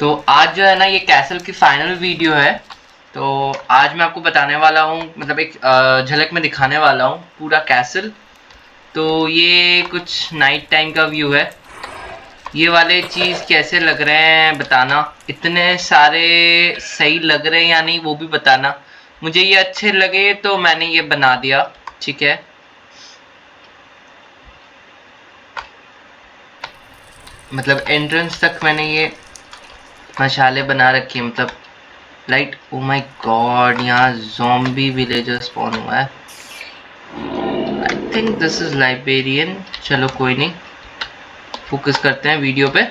तो आज जो है ना ये कैसल की फाइनल वीडियो है। तो आज मैं आपको बताने वाला हूँ, मतलब एक झलक में दिखाने वाला हूँ पूरा कैसल। तो ये कुछ नाइट टाइम का व्यू है। ये वाले चीज़ कैसे लग रहे हैं बताना, इतने सारे सही लग रहे हैं या नहीं वो भी बताना। मुझे ये अच्छे लगे तो मैंने ये बना दिया, ठीक है। मतलब एंट्रेंस तक मैंने ये मशाले बना रखी है, मतलब लाइट। ओ माय गॉड, यहाँ ज़ॉम्बी विलेजर स्पॉन हुआ है। I think this is librarian. चलो कोई नहीं, फोकस करते हैं वीडियो पे।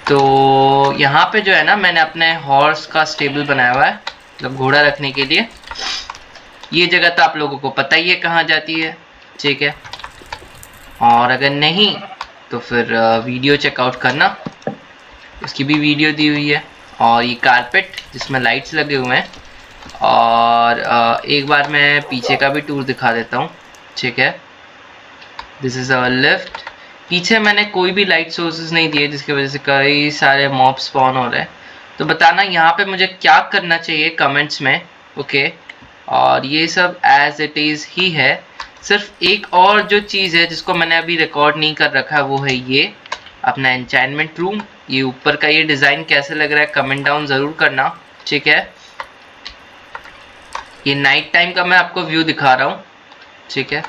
तो यहाँ पे जो है ना मैंने अपने हॉर्स का स्टेबल बनाया हुआ है, मतलब घोड़ा रखने के लिए। ये जगह तो आप लोगों को पता ही है कहाँ जाती है, ठीक है। और अगर नहीं तो फिर वीडियो चेकआउट करना, उसकी भी वीडियो दी हुई है। और ये कारपेट जिसमें लाइट्स लगे हुए हैं। और एक बार मैं पीछे का भी टूर दिखा देता हूँ, ठीक है। This is our lift. पीछे मैंने कोई भी लाइट सोर्सेज नहीं दिए, जिसकी वजह से कई सारे मॉब स्पॉन हो रहे हैं। तो बताना यहाँ पे मुझे क्या करना चाहिए कमेंट्स में, ओके। और ये सब एज इट इज़ ही है। सिर्फ एक और जो चीज़ है जिसको मैंने अभी रिकॉर्ड नहीं कर रखा है वो है ये अपना एन्चाइनमेंट रूम। ये ऊपर का ये डिज़ाइन कैसे लग रहा है कमेंट डाउन ज़रूर करना, ठीक है। ये नाइट टाइम का मैं आपको व्यू दिखा रहा हूँ, ठीक है।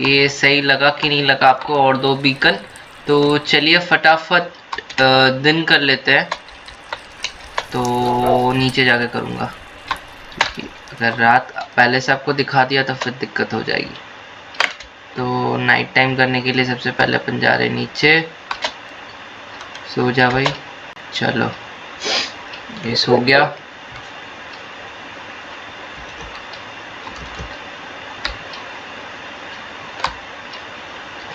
ये सही लगा कि नहीं लगा आपको? और दो बीकन। तो चलिए फटाफट दिन कर लेते हैं। तो नीचे जाके करूँगा, क्योंकि अगर रात पहले से आपको दिखा दिया तो फिर दिक्कत हो जाएगी। तो नाइट टाइम करने के लिए सबसे पहले अपन जा रहे हैं नीचे। सो जा भाई, चलो ये सो गया।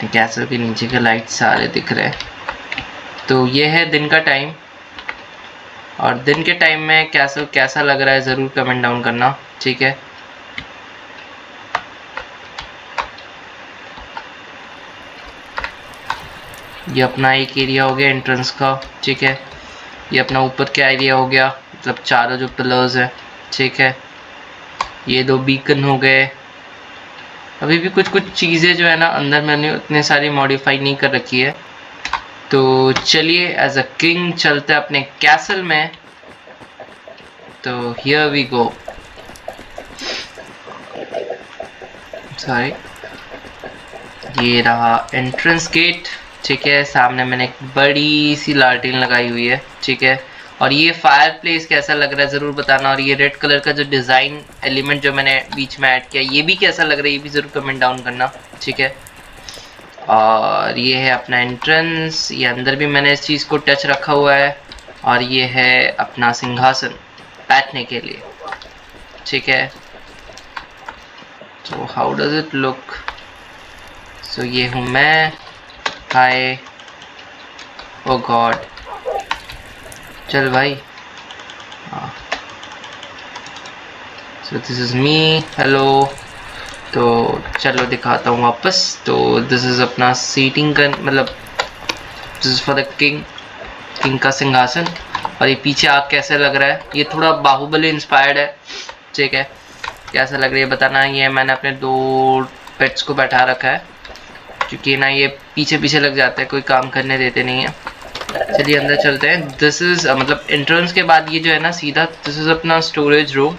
कैसल के नीचे के लाइट सारे दिख रहे हैं। तो ये है दिन का टाइम। और दिन के टाइम में कैसल कैसा लग रहा है ज़रूर कमेंट डाउन करना, ठीक है। ये अपना एक एरिया हो गया एंट्रेंस का, ठीक है। ये अपना ऊपर का एरिया हो गया, मतलब चारों जो पिलर्स हैं, ठीक है। ये दो बीकन हो गए। अभी भी कुछ कुछ चीज़ें जो है ना अंदर मैंने उतने सारी मॉडिफाई नहीं कर रखी है। तो चलिए एज अ किंग चलते हैं अपने कैसल में। तो हियर वी गो। सॉरी, ये रहा एंट्रेंस गेट, ठीक है। सामने मैंने एक बड़ी सी लालटेन लगाई हुई है, ठीक है। और ये फायर प्लेस कैसा लग रहा है ज़रूर बताना। और ये रेड कलर का जो डिज़ाइन एलिमेंट जो मैंने बीच में ऐड किया, ये भी कैसा लग रहा है ये भी ज़रूर कमेंट डाउन करना, ठीक है। और ये है अपना एंट्रेंस। ये अंदर भी मैंने इस चीज़ को टच रखा हुआ है। और ये है अपना सिंहासन बैठने के लिए, ठीक है। तो हाउ डज इट लुक? सो ये हूँ मैं। हाय, ओ गॉड, चल भाई। So this is me, hello. तो चलो दिखाता हूँ वापस। तो दिस इज़ अपना सीटिंग का, मतलब this is for the king, king का सिंहासन। और ये पीछे आग कैसे लग रहा है, ये थोड़ा बाहुबली इंस्पायर्ड है, ठीक है। कैसा लग रहा है बताना। ये मैंने अपने दो पेट्स को बैठा रखा है, क्योंकि ना ये पीछे पीछे लग जाते हैं, कोई काम करने देते नहीं है। चलिए अंदर चलते हैं। दिस इज़ मतलब एंट्रेंस के बाद ये जो है ना सीधा दिस इज़ अपना स्टोरेज रूम,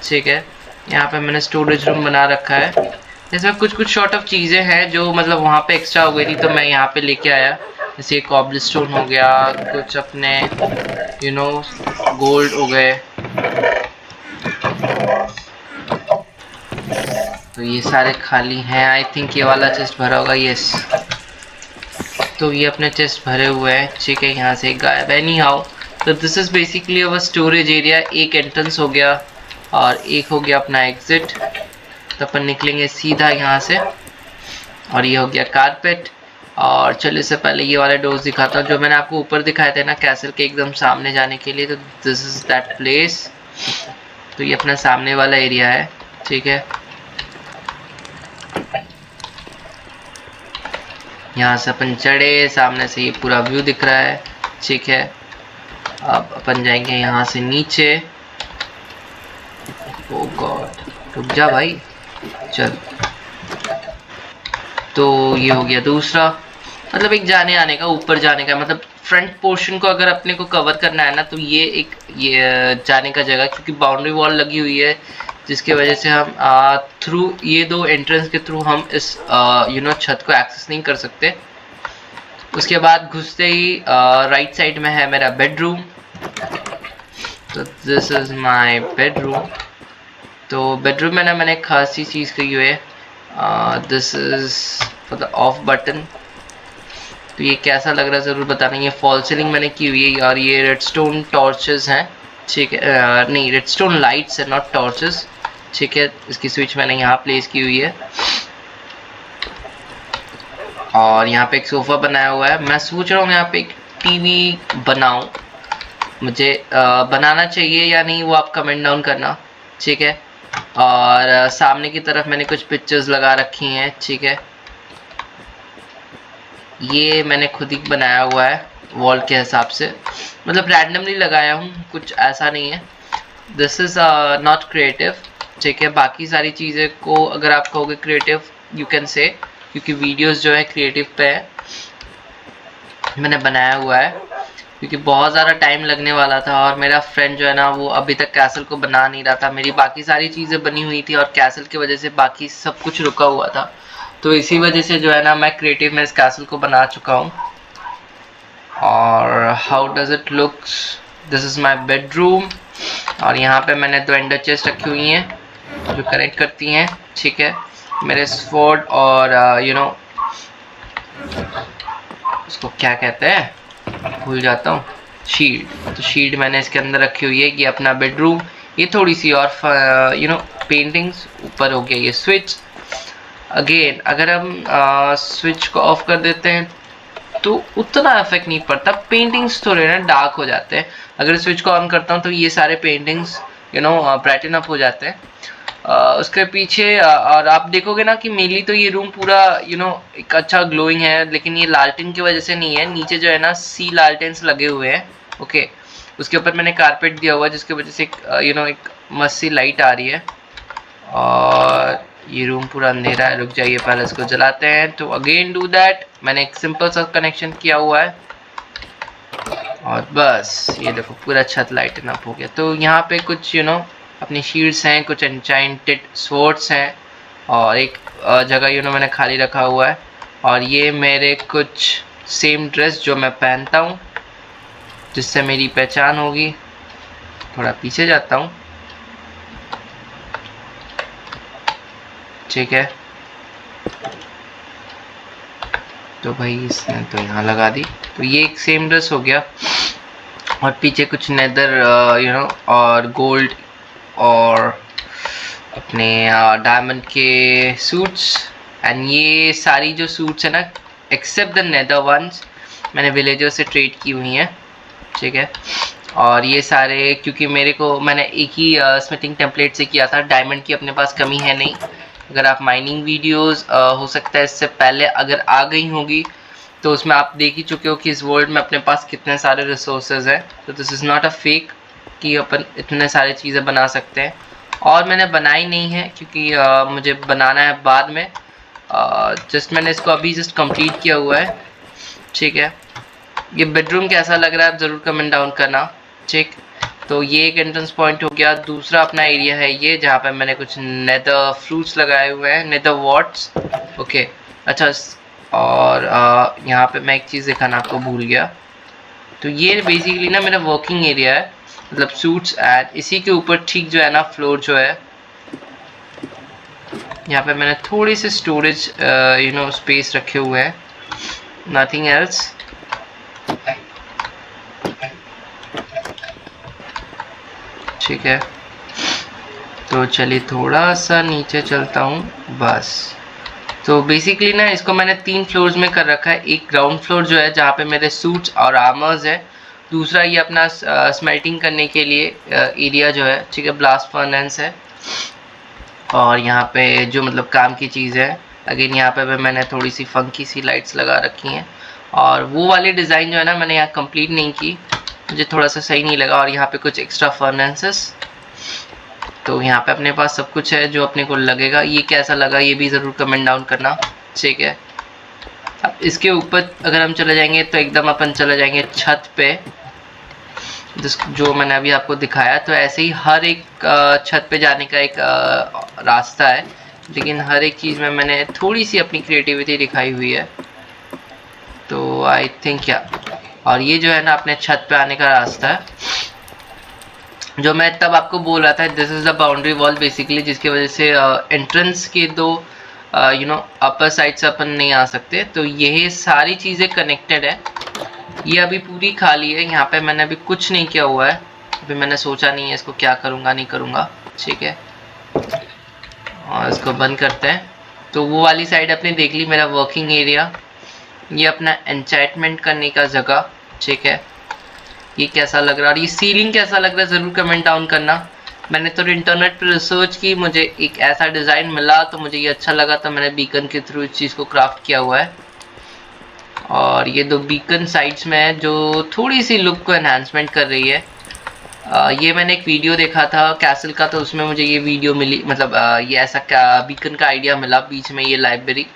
ठीक है। यहाँ पे मैंने स्टोरेज रूम बना रखा है। इसमें कुछ कुछ शॉर्ट ऑफ चीज़ें हैं जो मतलब वहाँ पे एक्स्ट्रा हो गई थी, तो मैं यहाँ पे लेके आया। जैसे कॉबलस्टोन हो गया, कुछ अपने यू नो गोल्ड हो गए। तो ये सारे खाली हैं। आई थिंक ये वाला चेस्ट भरा होगा, यस। तो ये अपने चेस्ट भरे हुए हैं, ठीक है। यहाँ से एक गायब है। एनी हाउ, तो this is basically our storage area. एक एंट्रेंस हो गया और एक हो गया अपना एग्जिट। तो अपन निकलेंगे सीधा यहाँ से। और ये हो गया कारपेट। और चलिए इससे पहले ये वाले डोर्स दिखाता हूँ जो मैंने आपको ऊपर दिखाए थे ना कैसल के एकदम सामने जाने के लिए। तो दिस इज़ दैट प्लेस। तो ये अपना सामने वाला एरिया है, ठीक है। यहाँ से अपन चढ़े, सामने से ये पूरा व्यू दिख रहा है, ठीक है। अब अपन जाएंगे यहाँ से नीचे। ओ गॉड, रुक जा भाई, चल। तो ये हो गया दूसरा, मतलब एक जाने आने का, ऊपर जाने का, मतलब फ्रंट पोर्शन को अगर अपने को कवर करना है ना, तो ये एक ये जाने का जगह, क्योंकि बाउंड्री वॉल लगी हुई है, जिसके वजह से हम थ्रू ये दो एंट्रेंस के थ्रू हम इस छत को एक्सेस नहीं कर सकते। उसके बाद घुसते ही राइट साइड में है मेरा बेडरूम। तो दिस इज माय बेडरूम। तो बेडरूम में ना मैंने एक खासी चीज़ की हुई है, this is for the off button. तो ये कैसा लग रहा है ज़रूर बताना। ये फॉल सीलिंग मैंने की हुई है, और ये रेडस्टोन टॉर्चेस हैं, ठीक है। नहीं, रेडस्टोन लाइट्स है, नॉट टॉर्चेस, ठीक है। इसकी स्विच मैंने यहाँ प्लेस की हुई है, और यहाँ पे एक सोफ़ा बनाया हुआ है। मैं सोच रहा हूँ यहाँ पे एक टीवी बनाऊँ, मुझे बनाना चाहिए या नहीं वो आप कमेंट डाउन करना, ठीक है। और सामने की तरफ मैंने कुछ पिक्चर्स लगा रखी हैं, ठीक है। ये मैंने खुद ही बनाया हुआ है वॉल के हिसाब से, मतलब रैंडमली लगाया हूँ, कुछ ऐसा नहीं है। दिस इज़ नॉट क्रिएटिव, ठीक है। बाकी सारी चीज़ें को अगर आप कहोगे क्रिएटिव, यू कैन से, क्योंकि वीडियोस जो है क्रिएटिव पे है, मैंने बनाया हुआ है, क्योंकि बहुत ज़्यादा टाइम लगने वाला था, और मेरा फ्रेंड जो है ना वो अभी तक कैसल को बना नहीं रहा था। मेरी बाकी सारी चीज़ें बनी हुई थी, और कैसल की वजह से बाकी सब कुछ रुका हुआ था। तो इसी वजह से जो है ना मैं क्रिएटिव में इस कैसल को बना चुका हूँ। और how does it looks, this is my bedroom. और यहाँ पे मैंने दो एंडर चेस्ट रखी हुई हैं जो कनेक्ट करती हैं, ठीक है। मेरे स्वॉर्ड और उसको क्या कहते हैं, भूल जाता हूँ, शील्ड। तो शील्ड मैंने इसके अंदर रखी हुई है। ये अपना बेडरूम। ये थोड़ी सी और पेंटिंग्स। ऊपर हो गया ये स्विच। अगेन अगर हम स्विच को ऑफ कर देते हैं तो उतना इफेक्ट नहीं पड़ता, पेंटिंग्स थोड़े ना डार्क हो जाते हैं। अगर स्विच को ऑन करता हूँ तो ये सारे पेंटिंग्स ब्राइटन अप हो जाते हैं। उसके पीछे और आप देखोगे ना कि मेनली तो ये रूम पूरा एक अच्छा ग्लोइंग है, लेकिन ये लालटेन की वजह से नहीं है। नीचे जो है ना सी लालटेन्स लगे हुए हैं, ओके। उसके ऊपर मैंने कारपेट दिया हुआ है, जिसकी वजह से एक मस्त सी लाइट आ रही है। और ये रूम पूरा अंधेरा है, रुक जाइए पहले इसको जलाते हैं। तो अगेन डू दैट, मैंने एक सिंपल सा कनेक्शन किया हुआ है, और बस ये देखो पूरा छत लाइटन अप हो गया। तो यहाँ पे कुछ अपनी शील्ड्स हैं, कुछ एन्चांटेड स्वॉर्ड्स हैं, और एक जगह मैंने खाली रखा हुआ है। और ये मेरे कुछ सेम ड्रेस जो मैं पहनता हूँ, जिससे मेरी पहचान होगी। थोड़ा पीछे जाता हूँ, ठीक है। तो भाई इसने तो यहाँ लगा दी, तो ये एक सेम ड्रेस हो गया। और पीछे कुछ नेदर और गोल्ड और अपने डायमंड के सूट्स। एंड ये सारी जो सूट्स है ना, एक्सेप्ट द नेदर वंस, मैंने विलेजर से ट्रेड की हुई हैं, ठीक है। और ये सारे क्योंकि मैंने एक ही स्मिथिंग टेम्पलेट से किया था, डायमंड की अपने पास कमी है नहीं। अगर आप माइनिंग वीडियोस हो सकता है इससे पहले अगर आ गई होगी, तो उसमें आप देख ही चुके हो कि इस वर्ल्ड में अपने पास कितने सारे रिसोर्सेज हैं। तो this is not a fake कि अपन इतने सारे चीज़ें बना सकते हैं। और मैंने बनाई नहीं है, क्योंकि मुझे बनाना है बाद में। जस्ट मैंने इसको अभी जस्ट कंप्लीट किया हुआ है, ठीक है। ये बेडरूम कैसा लग रहा है आप ज़रूर कमेंट डाउन करना, ठीक। तो ये एक एंट्रेंस पॉइंट हो गया। दूसरा अपना एरिया है ये, जहाँ पे मैंने कुछ नेदर फ्रूट्स लगाए हुए हैं, नेदर वॉट्स, ओके। अच्छा, और यहाँ पे मैं एक चीज़ दिखाना आपको भूल गया। तो ये बेसिकली ना मेरा वर्किंग एरिया है, मतलब सूट्स। एंड इसी के ऊपर ठीक जो है ना फ्लोर जो है, यहाँ पे मैंने थोड़ी सी स्टोरेज स्पेस रखे हुए हैं, नथिंग एल्स। ठीक है, तो चलिए थोड़ा सा नीचे चलता हूँ बस। तो बेसिकली ना इसको मैंने 3 फ्लोर्स में कर रखा है। एक ग्राउंड फ्लोर जो है जहाँ पे मेरे सूट्स और आर्मर्स है। दूसरा ये अपना स्मेल्टिंग करने के लिए एरिया जो है, ठीक है, ब्लास्ट फर्नेस है। और यहाँ पे जो मतलब काम की चीज़ है, अगेन यहाँ पे मैंने थोड़ी सी फंकी सी लाइट्स लगा रखी हैं, और वो वाली डिज़ाइन जो है ना मैंने यहाँ कंप्लीट नहीं की, मुझे थोड़ा सा सही नहीं लगा। और यहाँ पे कुछ एक्स्ट्रा फर्नेसेस, तो यहाँ पे अपने पास सब कुछ है जो अपने को लगेगा। ये कैसा लगा ये भी ज़रूर कमेंट डाउन करना, ठीक है। अब इसके ऊपर अगर हम चले जाएंगे तो एकदम अपन चले जाएंगे छत पे, जो मैंने अभी आपको दिखाया। तो ऐसे ही हर एक छत पे जाने का एक रास्ता है, लेकिन हर एक चीज़ में मैंने थोड़ी सी अपनी क्रिएटिविटी दिखाई हुई है, तो आई थिंक क्या। और ये जो है ना अपने छत पे आने का रास्ता है, जो मैं तब आपको बोल रहा था, this is the boundary wall basically, जिसकी वजह से एंट्रेंस के दो अपर साइड से अपन नहीं आ सकते। तो ये सारी चीज़ें कनेक्टेड है। ये अभी पूरी खाली है, यहाँ पे मैंने अभी कुछ नहीं किया हुआ है, अभी मैंने सोचा नहीं है इसको क्या करूँगा नहीं करूँगा, ठीक है। और इसको बंद करते हैं। तो वो वाली साइड अपने देख ली, मेरा वर्किंग एरिया, ये अपना एन्चांटमेंट करने का जगह, ठीक है। ये कैसा लग रहा है और ये सीलिंग कैसा लग रहा है ज़रूर कमेंट डाउन करना। मैंने तो इंटरनेट पर रिसर्च की, मुझे एक ऐसा डिज़ाइन मिला तो मुझे ये अच्छा लगा, तो मैंने बीकन के थ्रू इस चीज़ को क्राफ्ट किया हुआ है। और ये दो बीकन साइड्स में है जो थोड़ी सी लुक को एनहांसमेंट कर रही है। ये मैंने एक वीडियो देखा था कैसल का, तो उसमें मुझे ये वीडियो मिली, मतलब ये ऐसा बीकन का आइडिया मिला, बीच में ये लाइब्रेरी।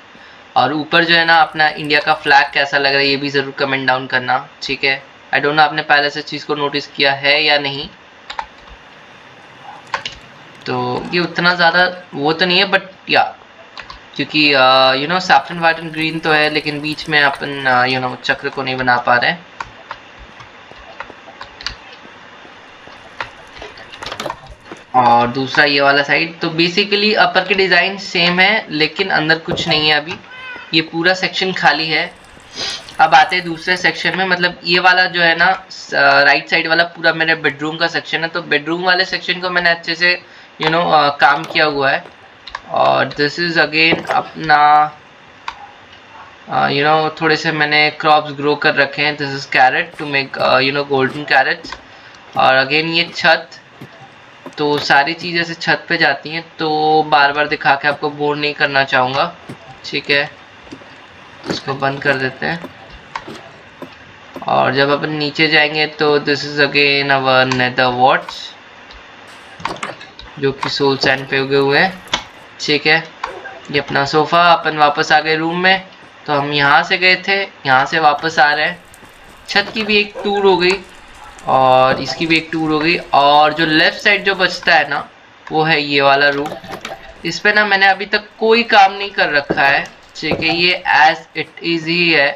और ऊपर जो है ना अपना इंडिया का फ्लैग कैसा लग रहा है ये भी ज़रूर कमेंट डाउन करना, ठीक है। आई डोंट नो आपने पहले से चीज़ को नोटिस किया है या नहीं। तो ये उतना ज़्यादा वो तो नहीं है, बट या क्योंकि you know saffron white and green तो है, लेकिन बीच में अपन यू नो चक्र को नहीं बना पा रहे। और दूसरा ये वाला साइड, तो बेसिकली अपर के डिज़ाइन सेम है लेकिन अंदर कुछ नहीं है अभी, ये पूरा सेक्शन खाली है। अब आते हैं दूसरे सेक्शन में, मतलब ये वाला जो है ना राइट साइड वाला पूरा मेरे बेडरूम का सेक्शन है। तो बेडरूम वाले सेक्शन को मैंने अच्छे से यू नो काम किया हुआ है। और दिस इज़ अगेन अपना यू नो थोड़े से मैंने क्रॉप्स ग्रो कर रखे हैं। This is carrot to make you know golden carrots. और अगेन ये छत, तो सारी चीज़ें ऐसे छत पे जाती हैं, तो बार बार दिखा के आपको बोर नहीं करना चाहूँगा, ठीक है। इसको बंद कर देते हैं। और जब अपन नीचे जाएंगे तो this is again our nether watts, जो कि सोल सैंड पे उगे हुए हैं, ठीक है। ये अपना सोफ़ा, अपन वापस आ गए रूम में। तो हम यहाँ से गए थे, यहाँ से वापस आ रहे हैं। छत की भी एक टूर हो गई और इसकी भी एक टूर हो गई। और जो लेफ़्ट साइड जो बचता है ना, वो है ये वाला रूम। इस पे ना मैंने अभी तक कोई काम नहीं कर रखा है, ठीक है। ये एज इट इज़ ही है,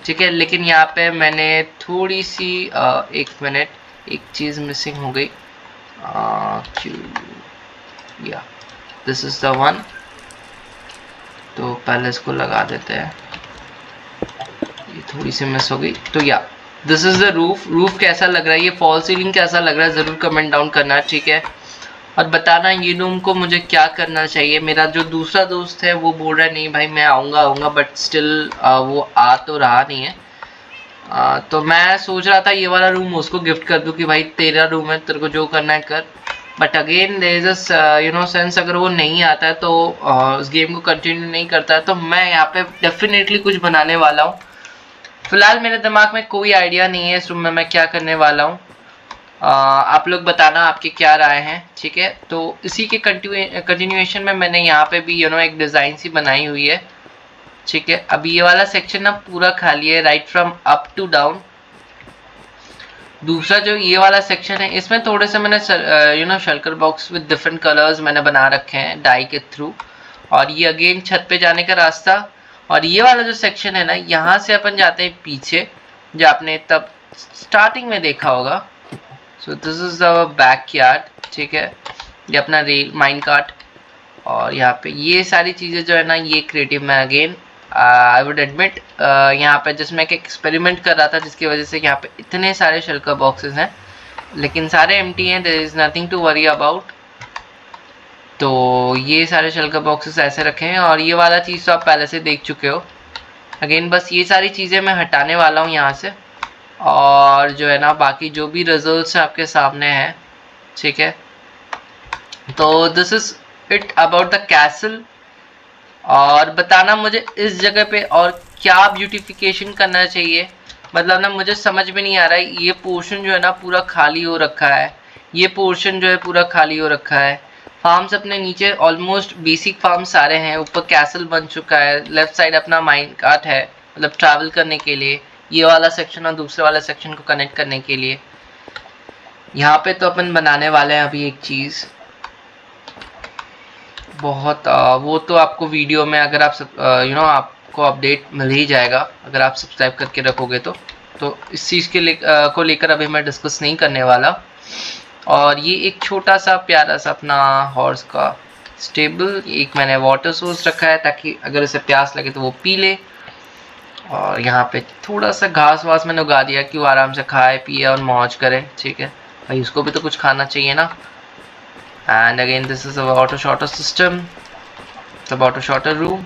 ठीक है। लेकिन यहाँ पे मैंने थोड़ी सी एक मिनट, एक चीज़ मिसिंग हो गई। या दिस इज़ द वन, तो पहले इसको लगा देते हैं, ये थोड़ी सी मिस हो गई। तो या this is the roof. Roof कैसा लग रहा है, ये फॉल सीलिंग कैसा लग रहा है ज़रूर कमेंट डाउन करना, ठीक है। और बताना ये रूम को मुझे क्या करना चाहिए। मेरा जो दूसरा दोस्त है वो बोल रहा है नहीं भाई मैं आऊँगा, बट स्टिल वो आ तो रहा नहीं है। तो मैं सोच रहा था ये वाला रूम उसको गिफ्ट कर दूं कि भाई तेरा रूम है, तेरे को जो करना है कर। But again there is you know sense, अगर वो नहीं आता है तो उस गेम को कंटिन्यू नहीं करता है, तो मैं यहाँ पे डेफिनेटली कुछ बनाने वाला हूँ। फिलहाल मेरे दिमाग में कोई आइडिया नहीं है इस रूम में मैं क्या करने वाला हूँ। आप लोग बताना आपके क्या राय हैं, ठीक है। तो इसी के कंटिन्यूएशन में मैंने यहाँ पे भी यू नो एक डिज़ाइन सी बनाई हुई है, ठीक है। अभी ये वाला सेक्शन ना पूरा खाली है, right from up to down. दूसरा जो ये वाला सेक्शन है, इसमें थोड़े से मैंने यू नो शल्कर बॉक्स विद डिफरेंट कलर्स मैंने बना रखे हैं डाई के थ्रू। और ये अगेन छत पे जाने का रास्ता। और ये वाला जो सेक्शन है ना, यहाँ से अपन जाते हैं पीछे, जो आपने तब स्टार्टिंग में देखा होगा। So this is our back yard, ठीक है। ये अपना रेल माइन कार्ट। और यहाँ पे ये सारी चीज़ें जो है ना, ये क्रिएटिव में अगेन आई वुड एडमिट यहाँ पे जिसमें एक एक्सपेरिमेंट कर रहा था, जिसकी वजह से यहाँ पे इतने सारे शल्कर बॉक्सेस हैं, लेकिन सारे एम्प्टी हैं, there is nothing to worry about. तो ये सारे शल्कर बॉक्सेस ऐसे रखे हैं। और ये वाला चीज़ तो आप पहले से देख चुके हो। अगेन बस ये सारी चीज़ें मैं हटाने वाला हूँ यहाँ से। और जो है ना बाकी जो भी रिजल्ट्स आपके सामने हैं, ठीक है। तो this is it about the castle. और बताना मुझे इस जगह पे और क्या ब्यूटिफिकेशन करना चाहिए। मतलब ना मुझे समझ में नहीं आ रहा है, ये पोर्शन जो है ना पूरा खाली हो रखा है, ये पोर्शन जो है पूरा खाली हो रखा है। फार्म्स अपने नीचे ऑलमोस्ट बेसिक फार्म सारे हैं, ऊपर कैसल बन चुका है, लेफ्ट साइड अपना माइन कार्ट है मतलब ट्रैवल करने के लिए, ये वाला सेक्शन और दूसरे वाला सेक्शन को कनेक्ट करने के लिए। यहाँ पे तो अपन बनाने वाले हैं अभी एक चीज़ बहुत वो तो आपको वीडियो में अगर आप आपको अपडेट मिल ही जाएगा अगर आप सब्सक्राइब करके रखोगे तो इस चीज़ के को लेकर अभी मैं डिस्कस नहीं करने वाला। और ये एक छोटा सा प्यारा सा अपना हॉर्स का स्टेबल, एक मैंने वाटर सोर्स रखा है ताकि अगर इसे प्यास लगे तो वो पी ले। और यहाँ पे थोड़ा सा घास वास मैंने उगा दिया कि वो आराम से खाए पिए और मौज करे। ठीक है भाई, उसको भी तो कुछ खाना चाहिए ना। And again this is a water shorter system, the water shorter room।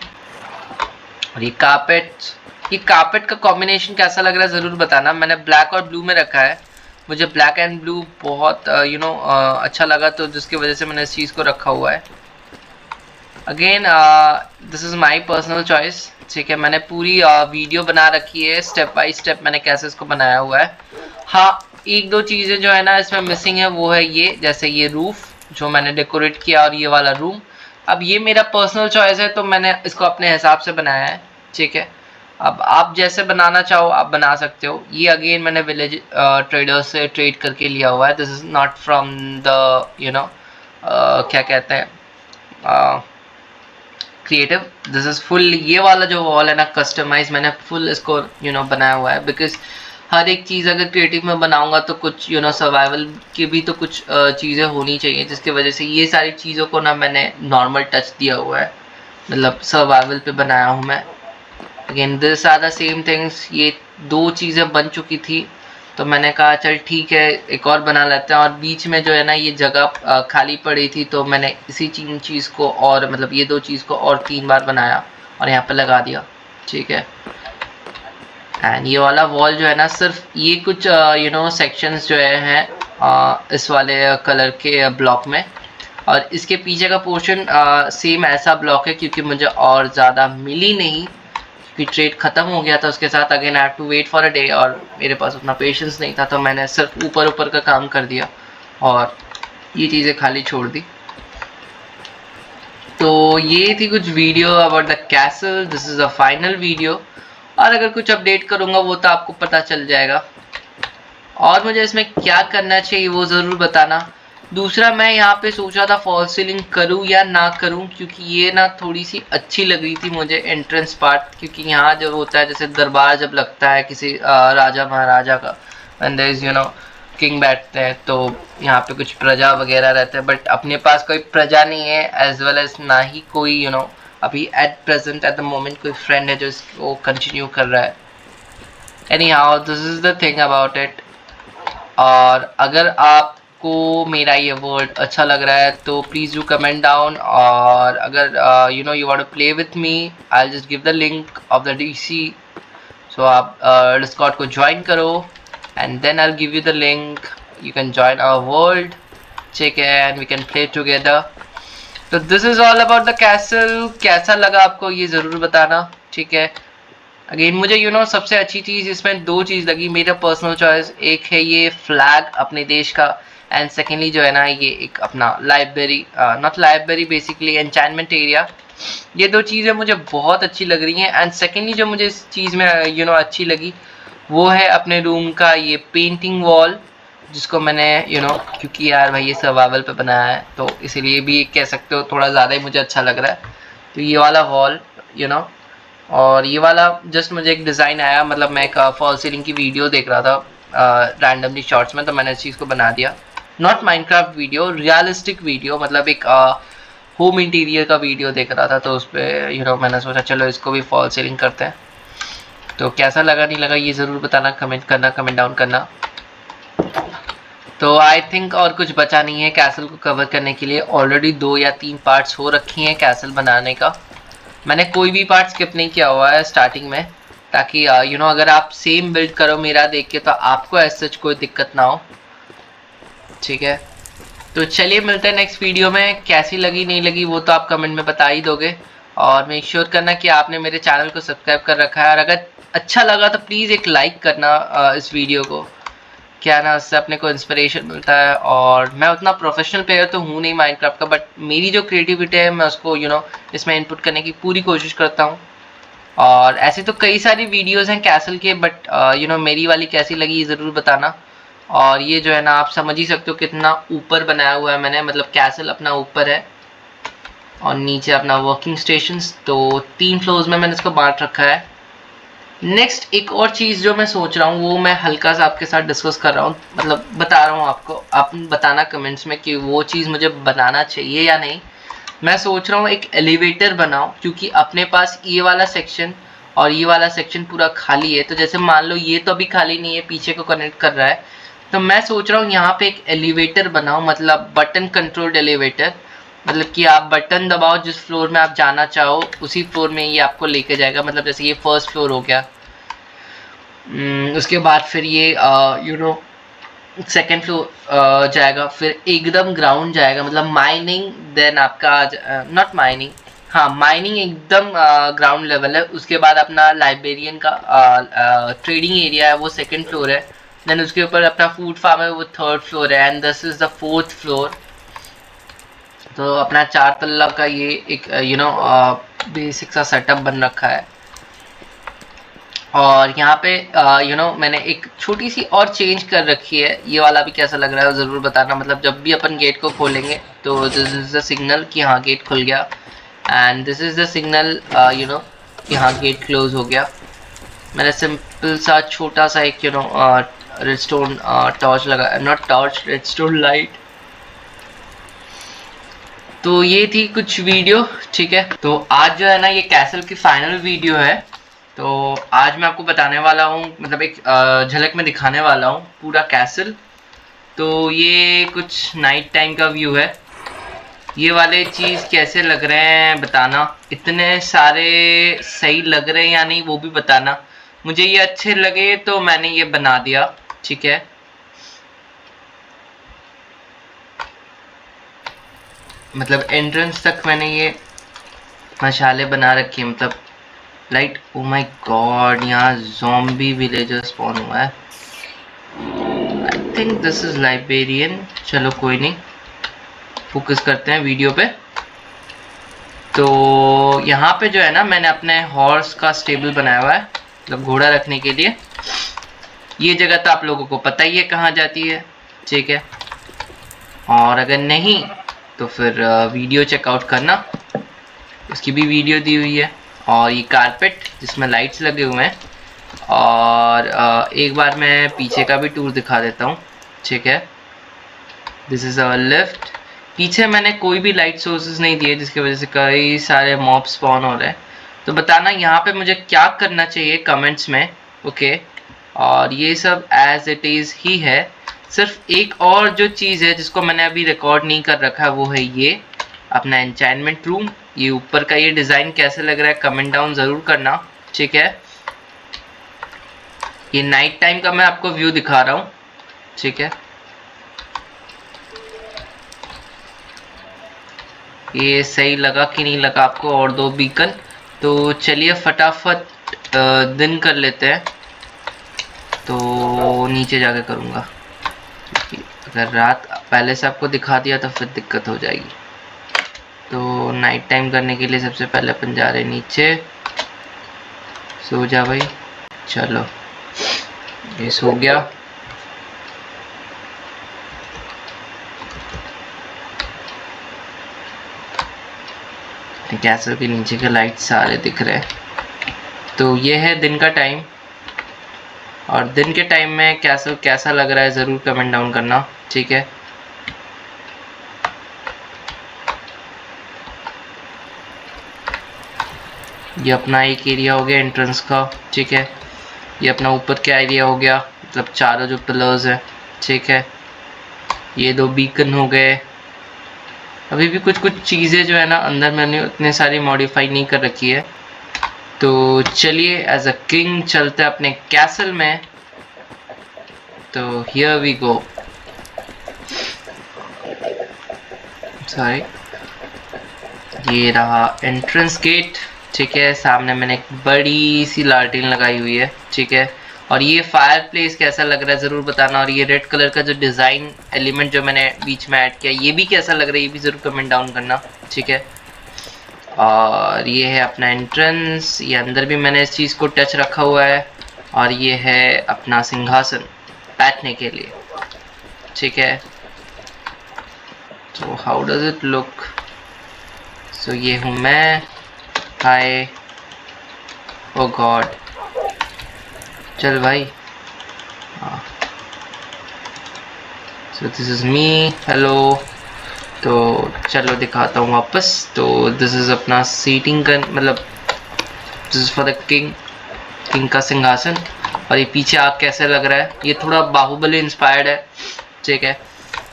और ये कारपेट का कॉम्बिनेशन कैसा लग रहा है ज़रूर बताना। मैंने ब्लैक और ब्लू में रखा है, मुझे ब्लैक एंड ब्लू बहुत अच्छा लगा तो जिसकी वजह से मैंने इस चीज़ को रखा हुआ है। Again this is my personal choice. ठीक है, मैंने पूरी वीडियो बना रखी है स्टेप बाय स्टेप मैंने कैसे इसको बनाया हुआ है। हाँ, एक दो चीज़ें जो है ना इसमें मिसिंग है, वो है ये, जैसे ये रूफ जो मैंने डेकोरेट किया और ये वाला रूम। अब ये मेरा पर्सनल चॉइस है तो मैंने इसको अपने हिसाब से बनाया है। ठीक है, अब आप जैसे बनाना चाहो आप बना सकते हो। ये अगेन मैंने विलेज ट्रेडर्स से ट्रेड करके लिया हुआ है, this is not from the क्या कहते हैं क्रिएटिव, दिस इज़ फुल। ये वाला जो वॉल है ना कस्टमाइज मैंने फुल इसको बनाया हुआ है, बिकॉज हर एक चीज़ अगर क्रिएटिव में बनाऊंगा तो कुछ सर्वाइवल की भी तो कुछ चीज़ें होनी चाहिए, जिसकी वजह से ये सारी चीज़ों को ना मैंने नॉर्मल टच दिया हुआ है, मतलब सर्वाइवल पे बनाया हूँ मैं। Again this are the same things, ये दो चीज़ें बन चुकी थी तो मैंने कहा चल ठीक है एक और बना लेते हैं। और बीच में जो है ना ये जगह खाली पड़ी थी तो मैंने इसी चीज़ को और मतलब ये दो चीज़ को और 3 बार बनाया और यहाँ पे लगा दिया। ठीक है, एंड ये वाला वॉल जो है ना सिर्फ ये कुछ सेक्शंस जो हैं इस वाले कलर के ब्लॉक में, और इसके पीछे का पोर्शन सेम ऐसा ब्लॉक है क्योंकि मुझे और ज़्यादा मिली नहीं कि ट्रेड ख़त्म हो गया था उसके साथ। Again I have to wait for a day और मेरे पास उतना पेशेंस नहीं था तो मैंने सिर्फ ऊपर ऊपर का काम कर दिया और ये चीज़ें खाली छोड़ दी। तो ये थी कुछ video about the castle, this is a final video, और अगर कुछ अपडेट करूँगा वो तो आपको पता चल जाएगा। और मुझे इसमें क्या करना चाहिए वो ज़रूर बताना। दूसरा मैं यहाँ पे सोच रहा था फॉल सीलिंग करूँ या ना करूँ, क्योंकि ये ना थोड़ी सी अच्छी लग रही थी मुझे एंट्रेंस पार्ट, क्योंकि यहाँ जब होता है जैसे दरबार जब लगता है किसी राजा महाराजा का, एंड देयर इज किंग बैठते हैं तो यहाँ पे कुछ प्रजा वगैरह रहते हैं, बट अपने पास कोई प्रजा नहीं है एज वेल एज ना ही कोई अभी at present at the moment कोई फ्रेंड है जो इसको कंटिन्यू कर रहा है। Any how this is the thing about it. और अगर आपको मेरा ये वर्ड अच्छा लग रहा है तो प्लीज़ डू कमेंट डाउन, और अगर you want to play with me I will just give the link of the DC, so आप डिस्कॉर्ड को ज्वाइन करो and then I will give you the link, you can join our world. ठीक है, and we can play together. तो this is all about the castle. कैसा लगा आपको ये ज़रूर बताना। ठीक है, अगेन मुझे सबसे अच्छी चीज़ इसमें दो चीज़ लगी, मेरा पर्सनल चॉइस। एक है ये फ्लैग अपने देश का, एंड सेकेंडली जो है ना ये एक अपना library, not library basically enchantment area. ये दो चीज़ें मुझे बहुत अच्छी लग रही हैं। एंड सेकेंडली जो मुझे इस चीज़ में अच्छी लगी वो है अपने रूम का ये पेंटिंग वॉल, जिसको मैंने क्योंकि यार भाई ये सर्वाइवल पे बनाया है तो इसीलिए भी कह सकते हो थोड़ा ज़्यादा ही मुझे अच्छा लग रहा है। तो ये वाला वॉल और ये वाला जस्ट मुझे एक डिज़ाइन आया, मतलब मैं एक फॉल सीलिंग की वीडियो देख रहा था रैंडमली शॉर्ट्स में, तो मैंने इस चीज़ को बना दिया। Not Minecraft video, realistic video, मतलब एक होम इंटीरियर का वीडियो देख रहा था तो उस पर मैंने सोचा चलो इसको भी फॉल सीलिंग करते हैं। तो कैसा लगा नहीं लगा ये ज़रूर बताना, कमेंट डाउन करना। तो आई थिंक और कुछ बचा नहीं है कैसल को कवर करने के लिए, ऑलरेडी 2 या 3 पार्ट्स हो रखी हैं कैसल बनाने का। मैंने कोई भी पार्ट स्किप नहीं किया हुआ है स्टार्टिंग में, ताकि अगर आप सेम बिल्ड करो मेरा देख के तो आपको एज सच कोई दिक्कत ना हो। ठीक है, तो चलिए मिलते हैं नेक्स्ट वीडियो में। कैसी लगी नहीं लगी वो तो आप कमेंट में बता ही दोगे, और मेक श्योर करना कि आपने मेरे चैनल को सब्सक्राइब कर रखा है, और अगर अच्छा लगा तो प्लीज़ एक लाइक करना इस वीडियो को। क्या ना, उससे अपने को इंस्पिरेशन मिलता है। और मैं उतना प्रोफेशनल प्लेयर तो हूँ नहीं माइनक्राफ्ट का, बट मेरी जो क्रिएटिविटी है मैं उसको इसमें इनपुट करने की पूरी कोशिश करता हूँ। और ऐसे तो कई सारी वीडियोस हैं कैसल के, बट मेरी वाली कैसी लगी ज़रूर बताना। और ये जो है ना, आप समझ ही सकते हो कितना ऊपर बनाया हुआ है मैंने, मतलब कैसल अपना ऊपर है और नीचे अपना वर्किंग स्टेशंस। तो 3 फ्लोर्स में मैंने इसको बांट रखा है। नेक्स्ट एक और चीज़ जो मैं सोच रहा हूँ वो मैं हल्का सा आपके साथ डिस्कस कर रहा हूँ, मतलब बता रहा हूँ आपको, आप बताना कमेंट्स में कि वो चीज़ मुझे बनाना चाहिए या नहीं। मैं सोच रहा हूँ एक एलिवेटर बनाऊँ, क्योंकि अपने पास ये वाला सेक्शन और ये वाला सेक्शन पूरा खाली है। तो जैसे मान लो ये तो अभी खाली नहीं है, पीछे को कनेक्ट कर रहा है, तो मैं सोच रहा हूँ यहाँ पे एक एलिवेटर बनाऊँ, मतलब बटन कंट्रोल्ड एलिवेटर। मतलब कि आप बटन दबाओ, जिस फ्लोर में आप जाना चाहो उसी फ्लोर में ये आपको लेके जाएगा। मतलब जैसे ये फर्स्ट फ्लोर हो गया, उसके बाद फिर ये सेकेंड फ्लोर जाएगा, फिर एकदम ग्राउंड जाएगा, मतलब माइनिंग, देन आपका नॉट माइनिंग, हाँ माइनिंग एकदम ग्राउंड लेवल है। उसके बाद अपना लाइब्रेरियन का ट्रेडिंग एरिया है, वो सेकेंड फ्लोर है। देन उसके ऊपर अपना फूड फार्म है, वो थर्ड फ्लोर है, and this is the fourth floor. तो अपना 4 तल्ला का ये एक बेसिक सा सेटअप बन रखा है। और यहाँ पे मैंने एक छोटी सी और चेंज कर रखी है। ये वाला भी कैसा लग रहा है ज़रूर बताना। मतलब जब भी अपन गेट को खोलेंगे तो दिस इज़ द सिग्नल कि हाँ गेट खुल गया, and this is the signal कि हाँ गेट क्लोज हो गया। मैंने सिंपल सा छोटा सा एक रेडस्टोन टॉर्च लगा, नॉट टॉर्च, रेडस्टोन लाइट। तो ये थी कुछ वीडियो, ठीक है। तो आज जो है ना, ये कैसल की फाइनल वीडियो है। तो आज मैं आपको बताने वाला हूँ, मतलब एक झलक में दिखाने वाला हूँ पूरा कैसल। तो ये कुछ नाइट टाइम का व्यू है। ये वाले चीज़ कैसे लग रहे हैं बताना, इतने सारे सही लग रहे हैं या नहीं वो भी बताना। मुझे ये अच्छे लगे तो मैंने ये बना दिया, ठीक है। मतलब एंट्रेंस तक मैंने ये मशाले बना रखे हैं, मतलब लाइट। ओ माय गॉड, यहाँ ज़ॉम्बी विलेजर स्पॉन हुआ है। I think this is librarian. चलो कोई नहीं, फोकस करते हैं वीडियो पे। तो यहाँ पे जो है ना, मैंने अपने हॉर्स का स्टेबल बनाया हुआ है, मतलब घोड़ा रखने के लिए। ये जगह तो आप लोगों को पता ही है कहाँ जाती है, ठीक है। और अगर नहीं तो फिर वीडियो चेकआउट करना, उसकी भी वीडियो दी हुई है। और ये कारपेट जिसमें लाइट्स लगे हुए हैं। और एक बार मैं पीछे का भी टूर दिखा देता हूँ, ठीक है। This is our lift. पीछे मैंने कोई भी लाइट सोर्सेज नहीं दिए, जिसकी वजह से कई सारे मॉब स्पॉन हो रहे हैं। तो बताना यहाँ पे मुझे क्या करना चाहिए कमेंट्स में, ओके। और ये सब एज इट इज़ ही है। सिर्फ एक और जो चीज़ है जिसको मैंने अभी रिकॉर्ड नहीं कर रखा, वो है ये अपना एन्चाइनमेंट रूम। ये ऊपर का ये डिज़ाइन कैसे लग रहा है कमेंट डाउन ज़रूर करना, ठीक है। ये नाइट टाइम का मैं आपको व्यू दिखा रहा हूँ, ठीक है। ये सही लगा कि नहीं लगा आपको, और 2 बीकन। तो चलिए फटाफट दिन कर लेते हैं। तो नीचे जाके करूँगा, क्योंकि अगर रात पहले से आपको दिखा दिया तो फिर दिक्कत हो जाएगी। तो नाइट टाइम करने के लिए सबसे पहले अपन जा रहे हैं नीचे। सो जा भाई, चलो ये सो गया। कैसल के नीचे के लाइट सारे दिख रहे हैं। तो ये है दिन का टाइम, और दिन के टाइम में कैसल कैसा लग रहा है ज़रूर कमेंट डाउन करना, ठीक है। ये अपना एक एरिया हो गया एंट्रेंस का, ठीक है। ये अपना ऊपर का एरिया हो गया, मतलब चारों जो पिलर्स है, ठीक है। ये 2 बीकन हो गए। अभी भी कुछ कुछ चीज़ें जो है ना अंदर मैंने उतने सारी मॉडिफाई नहीं कर रखी है। तो चलिए एज अ किंग चलते हैं अपने कैसल में। तो हियर वी गो। सॉरी, ये रहा एंट्रेंस गेट, ठीक है। सामने मैंने एक बड़ी सी लालटेन लगाई हुई है, ठीक है। और ये फायर प्लेस कैसा लग रहा है ज़रूर बताना। और ये रेड कलर का जो डिज़ाइन एलिमेंट जो मैंने बीच में ऐड किया, ये भी कैसा लग रहा है, ये भी ज़रूर कमेंट डाउन करना, ठीक है। और ये है अपना एंट्रेंस, ये अंदर भी मैंने इस चीज़ को टच रखा हुआ है। और ये है अपना सिंहासन बैठने के लिए, ठीक है। तो हाउ डज इट लुक? सो ये हूँ मैं, हाय, ओ गॉड, चल भाई, हाँ। So this is me, hello. तो चलो दिखाता हूँ वापस। तो दिस इज़ अपना सीटिंग का, मतलब this is for the king का सिंहासन। और ये पीछे आग कैसे लग रहा है, ये थोड़ा बाहुबली इंस्पायर्ड है, ठीक है।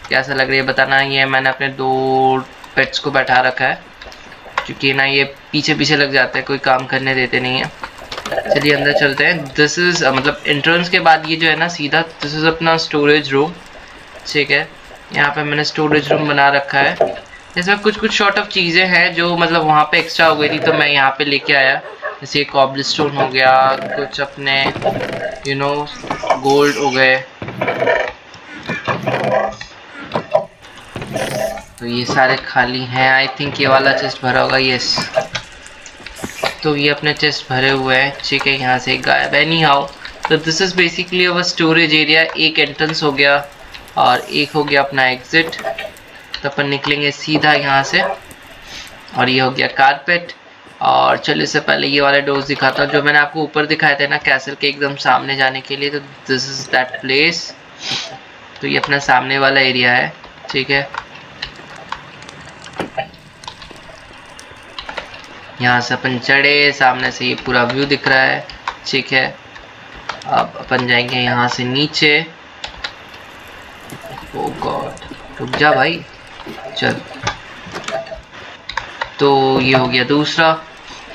कैसा लग रही है बताना। ये मैंने अपने 2 पेट्स को बैठा रखा है, क्योंकि ना ये पीछे पीछे लग जाते हैं, कोई काम करने देते नहीं है। चलिए अंदर चलते हैं। दिस इज़ मतलब एंट्रेंस के बाद ये जो है ना सीधा, दिस इज़ अपना स्टोरेज रूम, ठीक है। यहाँ पे मैंने स्टोरेज रूम बना रखा है। इसमें कुछ शॉर्ट ऑफ चीज़ें हैं जो मतलब वहाँ पे एक्स्ट्रा हो गई थी, तो मैं यहाँ पे लेके आया। जैसे कॉबलस्टोन हो गया, कुछ अपने गोल्ड हो गए। तो ये सारे खाली हैं। आई थिंक ये वाला चेस्ट भरा होगा, यस। तो ये अपने चेस्ट भरे हुए हैं, ठीक है। यहाँ से गायब है। एनी हाउ, तो this is basically our storage area. एक एंट्रेंस हो गया और एक हो गया अपना एग्जिट। तो अपन निकलेंगे सीधा यहाँ से। और ये हो गया कारपेट। और चलिए इससे पहले ये वाले डोर्स दिखाता हूँ जो मैंने आपको ऊपर दिखाए थे ना, कैसल के एकदम सामने जाने के लिए। तो दिस इज़ दैट प्लेस। तो ये अपना सामने वाला एरिया है, ठीक है। यहाँ से अपन चढ़े, सामने से ये पूरा व्यू दिख रहा है, ठीक है। अब अपन जाएंगे यहाँ से नीचे। ओ गॉड, रुक जा भाई, चल। तो ये हो गया दूसरा,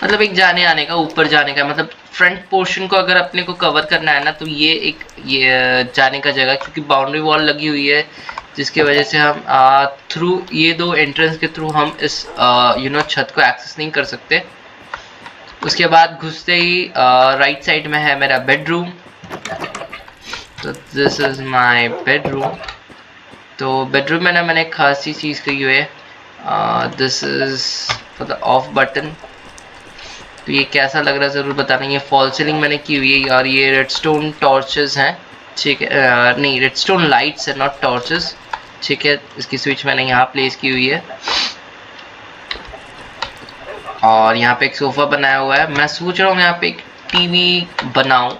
मतलब एक जाने आने का, ऊपर जाने का, मतलब फ्रंट पोर्शन को अगर अपने को कवर करना है ना, तो ये जाने का जगह, क्योंकि बाउंड्री वॉल लगी हुई है, जिसकी वजह से हम थ्रू ये 2 एंट्रेंस के थ्रू हम इस छत को एक्सेस नहीं कर सकते। उसके बाद घुसते ही राइट साइड में है मेरा बेडरूम। तो दिस इज माय बेडरूम। तो बेडरूम में ना मैंने एक खास सी चीज़ कही हुई है, this is for the off button. तो ये कैसा लग रहा है ज़रूर बताना। ये फॉल सीलिंग मैंने की हुई है, और ये रेडस्टोन टॉर्चेस हैं, ठीक है। नहीं, रेडस्टोन लाइट्स है, नॉट टॉर्चेस, ठीक है। इसकी स्विच मैंने यहाँ प्लेस की हुई है। और यहाँ पे एक सोफ़ा बनाया हुआ है। मैं सोच रहा हूँ यहाँ पे एक टीवी बनाऊँ।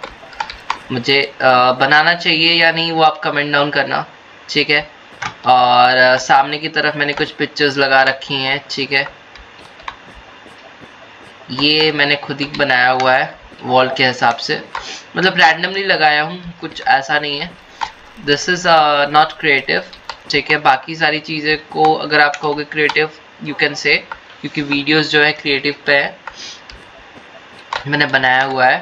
मुझे बनाना चाहिए या नहीं, वो आप कमेंट डाउन करना, ठीक है। और सामने की तरफ मैंने कुछ पिक्चर्स लगा रखी हैं, ठीक है। ये मैंने खुद ही बनाया हुआ है वॉल के हिसाब से, मतलब रैंडमली लगाया हूँ, कुछ ऐसा नहीं है। दिस इज़ नॉट क्रिएटिव, ठीक है। बाकी सारी चीज़ें को अगर आप कहोगे क्रिएटिव, यू कैन से, क्योंकि वीडियोस जो है क्रिएटिव पे है, मैंने बनाया हुआ है।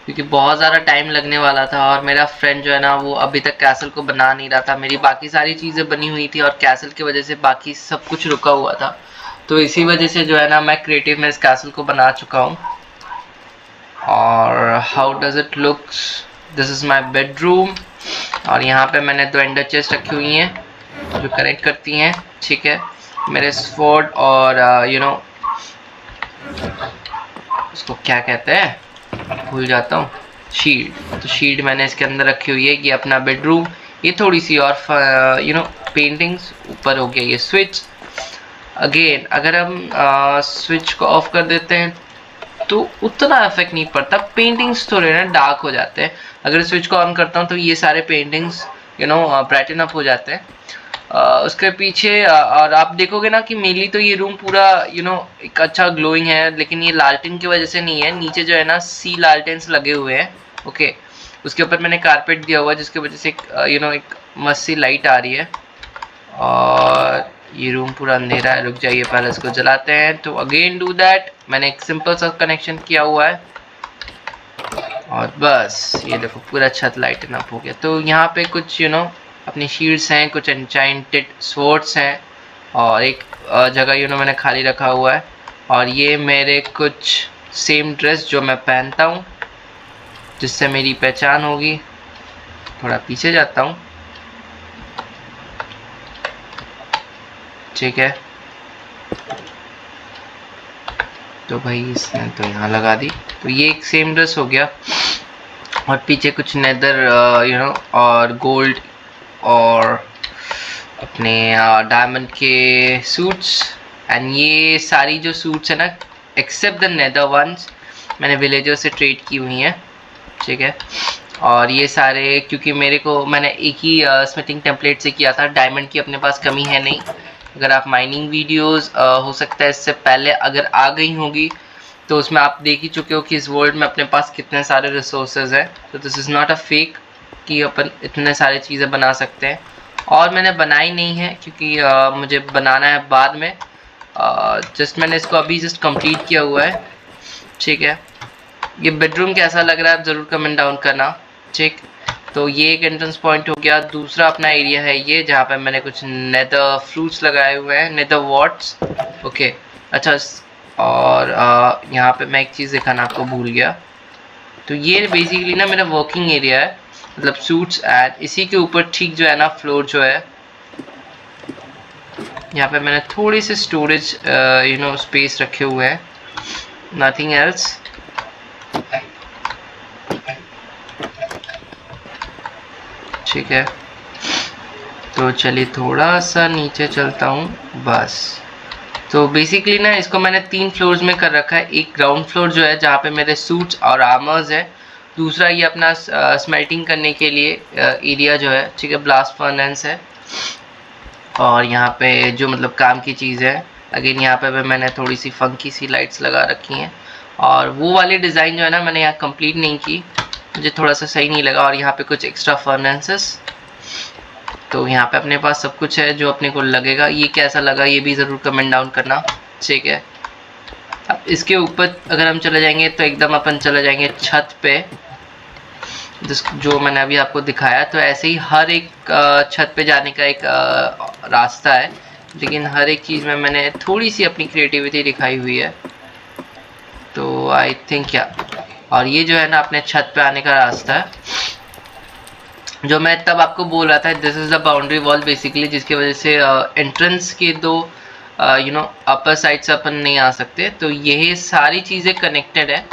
क्योंकि बहुत ज़्यादा टाइम लगने वाला था, और मेरा फ्रेंड जो है ना, वो अभी तक कैसल को बना नहीं रहा था। मेरी बाकी सारी चीज़ें बनी हुई थी, और कैसल की वजह से बाकी सब कुछ रुका हुआ था। तो इसी वजह से जो है ना, मैं क्रिएटिव में इस कैसल को बना चुका हूँ। और how does it looks, this is my bedroom. और यहाँ पे मैंने 2 एंडर चेस्ट रखी हुई हैं जो कनेक्ट करती हैं, ठीक है। मेरे स्वॉर्ड और उसको क्या कहते हैं, भूल जाता हूँ, शील्ड। तो शील्ड मैंने इसके अंदर रखी हुई है। ये अपना बेडरूम। ये थोड़ी सी और पेंटिंग्स। ऊपर हो गया ये स्विच। अगेन अगर हम स्विच को ऑफ कर देते हैं तो उतना इफेक्ट नहीं पड़ता, पेंटिंग्स थोड़े ना डार्क हो जाते हैं। अगर स्विच को ऑन करता हूँ तो ये सारे पेंटिंग्स ब्राइटन अप हो जाते हैं। उसके पीछे और आप देखोगे ना कि मेनली तो ये रूम पूरा एक अच्छा ग्लोइंग है, लेकिन ये लालटेन की वजह से नहीं है। नीचे जो है ना सी लालटेन्स लगे हुए हैं, ओके। उसके ऊपर मैंने कारपेट दिया हुआ है, जिसकी वजह से एक मस्त सी लाइट आ रही है। और ये रूम पूरा अंधेरा है। रुक जाइए, पहले इसको जलाते हैं। तो अगेन डू दैट। मैंने एक सिंपल सा कनेक्शन किया हुआ है, और बस ये देखो पूरा छत लाइटन अप हो गया। तो यहाँ पे कुछ अपनी शील्ड्स हैं, कुछ एन्चांटेड स्वॉर्ड्स हैं, और एक जगह मैंने खाली रखा हुआ है। और ये मेरे कुछ सेम ड्रेस जो मैं पहनता हूँ, जिससे मेरी पहचान होगी। थोड़ा पीछे जाता हूँ, ठीक है। तो भाई इसने तो यहाँ लगा दी, तो ये एक सेम ड्रेस हो गया। और पीछे कुछ नेदर और गोल्ड और अपने डायमंड के सूट्स। एंड ये सारी जो सूट्स है ना, एक्सेप्ट द नेदर वंस, मैंने विलेजर से ट्रेड की हुई हैं, ठीक है। और ये सारे क्योंकि मैंने एक ही स्मिथिंग टेम्पलेट से किया था, डायमंड की अपने पास कमी है नहीं। अगर आप माइनिंग वीडियोस हो सकता है इससे पहले अगर आ गई होगी, तो उसमें आप देख ही चुके हो कि इस वर्ल्ड में अपने पास कितने सारे रिसोर्सेज हैं। तो this is not a fake कि अपन इतने सारे चीज़ें बना सकते हैं। और मैंने बनाई नहीं है क्योंकि मुझे बनाना है बाद में। जस्ट मैंने इसको अभी जस्ट कंप्लीट किया हुआ है, ठीक है। ये बेडरूम कैसा लग रहा है आप ज़रूर कमेंट डाउन करना, ठीक। तो ये एक एंट्रेंस पॉइंट हो गया। दूसरा अपना एरिया है ये, जहाँ पे मैंने कुछ नेदर फ्रूट्स लगाए हुए हैं, नेदर वॉट्स, ओके। अच्छा, और यहाँ पे मैं एक चीज़ दिखाना आपको भूल गया। तो ये बेसिकली ना मेरा वर्किंग एरिया है, मतलब सूट्स। एंड इसी के ऊपर ठीक जो है ना फ्लोर जो है, यहाँ पे मैंने थोड़ी सी स्टोरेज स्पेस रखे हुए हैं, नथिंग एल्स। ठीक है, तो चलिए थोड़ा सा नीचे चलता हूँ बस। तो बेसिकली ना इसको मैंने 3 फ्लोर्स में कर रखा है। एक ग्राउंड फ्लोर जो है जहाँ पे मेरे सूट्स और आर्मर्स है। दूसरा ये अपना स्मेल्टिंग करने के लिए एरिया जो है, ठीक है, ब्लास्ट फर्नेस है। और यहाँ पे जो मतलब काम की चीज़ है, अगेन यहाँ पे मैंने थोड़ी सी फंकी सी लाइट्स लगा रखी हैं। और वो वाली डिज़ाइन जो है ना मैंने यहाँ कंप्लीट नहीं की, मुझे थोड़ा सा सही नहीं लगा। और यहाँ पे कुछ एक्स्ट्रा फर्नेसेस। तो यहाँ पे अपने पास सब कुछ है जो अपने को लगेगा। ये कैसा लगा ये भी ज़रूर कमेंट डाउन करना, ठीक है। अब इसके ऊपर अगर हम चले जाएंगे तो एकदम अपन चले जाएंगे छत पे, जो मैंने अभी आपको दिखाया। तो ऐसे ही हर एक छत पे जाने का एक रास्ता है, लेकिन हर एक चीज़ में मैंने थोड़ी सी अपनी क्रिएटिविटी दिखाई हुई है। तो आई थिंक क्या, और ये जो है ना अपने छत पे आने का रास्ता है, जो मैं तब आपको बोल रहा था, this is the boundary wall basically, जिसकी वजह से एंट्रेंस के दो अपर साइड से अपन नहीं आ सकते। तो ये सारी चीज़ें कनेक्टेड है।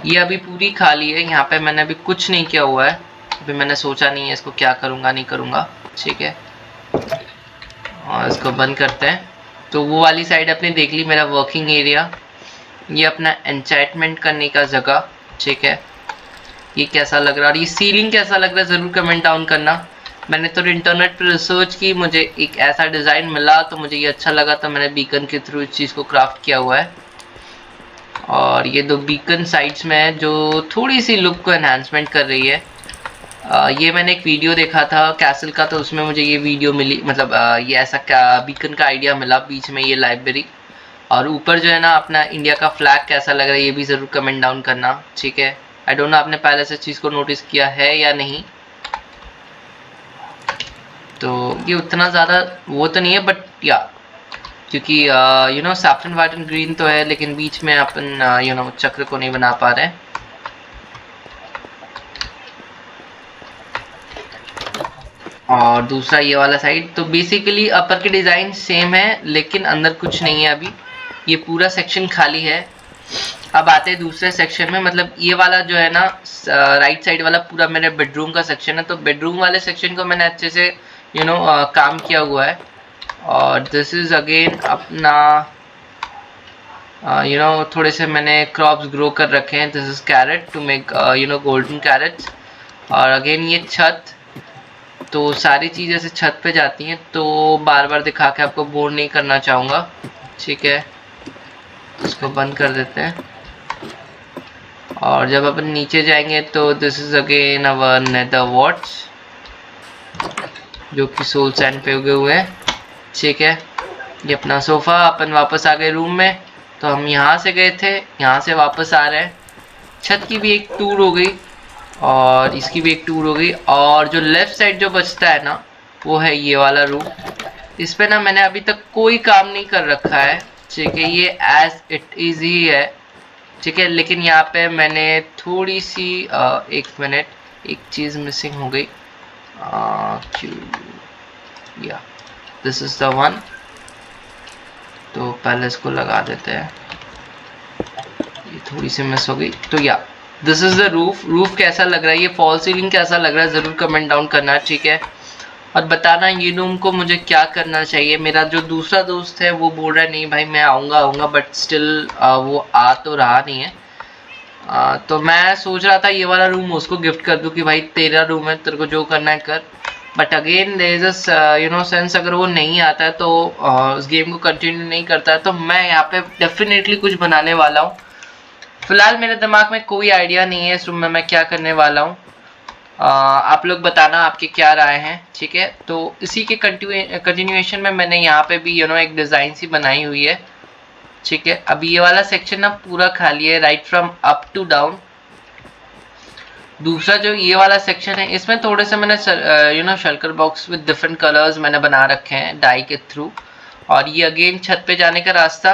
ये अभी पूरी खाली है, यहाँ पे मैंने अभी कुछ नहीं किया हुआ है। अभी मैंने सोचा नहीं है इसको क्या करूँगा नहीं करूँगा, ठीक है। और इसको बंद करते हैं। तो वो वाली साइड अपने देख ली, मेरा वर्किंग एरिया। ये अपना एन्चेंटमेंट करने का जगह, ठीक है। ये कैसा लग रहा है और ये सीलिंग कैसा लग रहा है ज़रूर कमेंट डाउन करना। मैंने तो इंटरनेट पर रिसर्च की, मुझे एक ऐसा डिज़ाइन मिला तो मुझे ये अच्छा लगा, तो मैंने बीकन के थ्रू इस चीज़ को क्राफ्ट किया हुआ है। और ये 2 बीकन साइड्स में है जो थोड़ी सी लुक को एनहांसमेंट कर रही है। ये मैंने एक वीडियो देखा था कैसल का, तो उसमें मुझे ये वीडियो मिली, मतलब ये ऐसा बीकन का आइडिया मिला। बीच में ये लाइब्रेरी, और ऊपर जो है ना अपना इंडिया का फ्लैग कैसा लग रहा है ये भी ज़रूर कमेंट डाउन करना, ठीक है। आई डोंट नो आपने पहले से चीज़ को नोटिस किया है या नहीं। तो ये उतना ज़्यादा वो तो नहीं है, बट या क्योंकि सैफरन वाइट एंड ग्रीन तो है, लेकिन बीच में अपन चक्र को नहीं बना पा रहे। और दूसरा ये वाला साइड, तो बेसिकली अपर के डिज़ाइन सेम है लेकिन अंदर कुछ नहीं है अभी। ये पूरा सेक्शन खाली है। अब आते हैं दूसरे सेक्शन में, मतलब ये वाला जो है ना राइट साइड वाला पूरा मेरे बेडरूम का सेक्शन है। तो बेडरूम वाले सेक्शन को मैंने अच्छे से काम किया हुआ है। और दिस इज़ अगेन अपना थोड़े से मैंने क्रॉप्स ग्रो कर रखे हैं। This is carrot to make golden carrots. और अगेन ये छत, तो सारी चीज़ें ऐसे छत पे जाती हैं, तो बार बार दिखा के आपको बोर नहीं करना चाहूँगा, ठीक है। इसको बंद कर देते हैं। और जब अपन नीचे जाएंगे तो this is again our nether watts, जो कि सोल सैंड पे उगे हुए हैं, ठीक है। ये अपना सोफ़ा, अपन वापस आ गए रूम में। तो हम यहाँ से गए थे, यहाँ से वापस आ रहे हैं। छत की भी एक टूर हो गई और इसकी भी एक टूर हो गई। और जो लेफ़्ट साइड जो बचता है ना, वो है ये वाला रूम। इस पे ना मैंने अभी तक कोई काम नहीं कर रखा है, ठीक है, ये एज इट इज ही है, ठीक है। लेकिन यहाँ पे मैंने थोड़ी सी एक मिनट, एक चीज़ मिसिंग हो गई। या दिस इज द वन, तो पहले इसको लगा देते हैं, ये थोड़ी सी मिस हो गई। तो या this is the roof. Roof कैसा लग रहा है, ये फॉल सीलिंग कैसा लग रहा है, ज़रूर कमेंट डाउन करना, ठीक है। और बताना ये रूम को मुझे क्या करना चाहिए। मेरा जो दूसरा दोस्त है वो बोल रहा है नहीं भाई मैं आऊँगा, बट स्टिल वो आ तो रहा नहीं है। तो मैं सोच रहा था ये वाला रूम उसको गिफ्ट कर दूं कि भाई तेरा रूम है, तेरे को जो करना है कर। But again there is sense, अगर वो नहीं आता है तो उस गेम को कंटिन्यू नहीं करता है, तो मैं यहाँ पे डेफिनेटली कुछ बनाने वाला हूँ। फिलहाल मेरे दिमाग में कोई आइडिया नहीं है इस रूम में मैं क्या करने वाला हूँ। आप लोग बताना आपकी क्या राय है, ठीक है। तो इसी के कंटिन्यूएशन में मैंने यहाँ पे भी एक डिज़ाइन सी बनाई हुई है, ठीक है। अभी ये वाला सेक्शन ना पूरा खाली है, right from up to down. दूसरा जो ये वाला सेक्शन है इसमें थोड़े से मैंने शल्कर बॉक्स विद डिफरेंट कलर्स मैंने बना रखे हैं डाई के थ्रू। और ये अगेन छत पे जाने का रास्ता।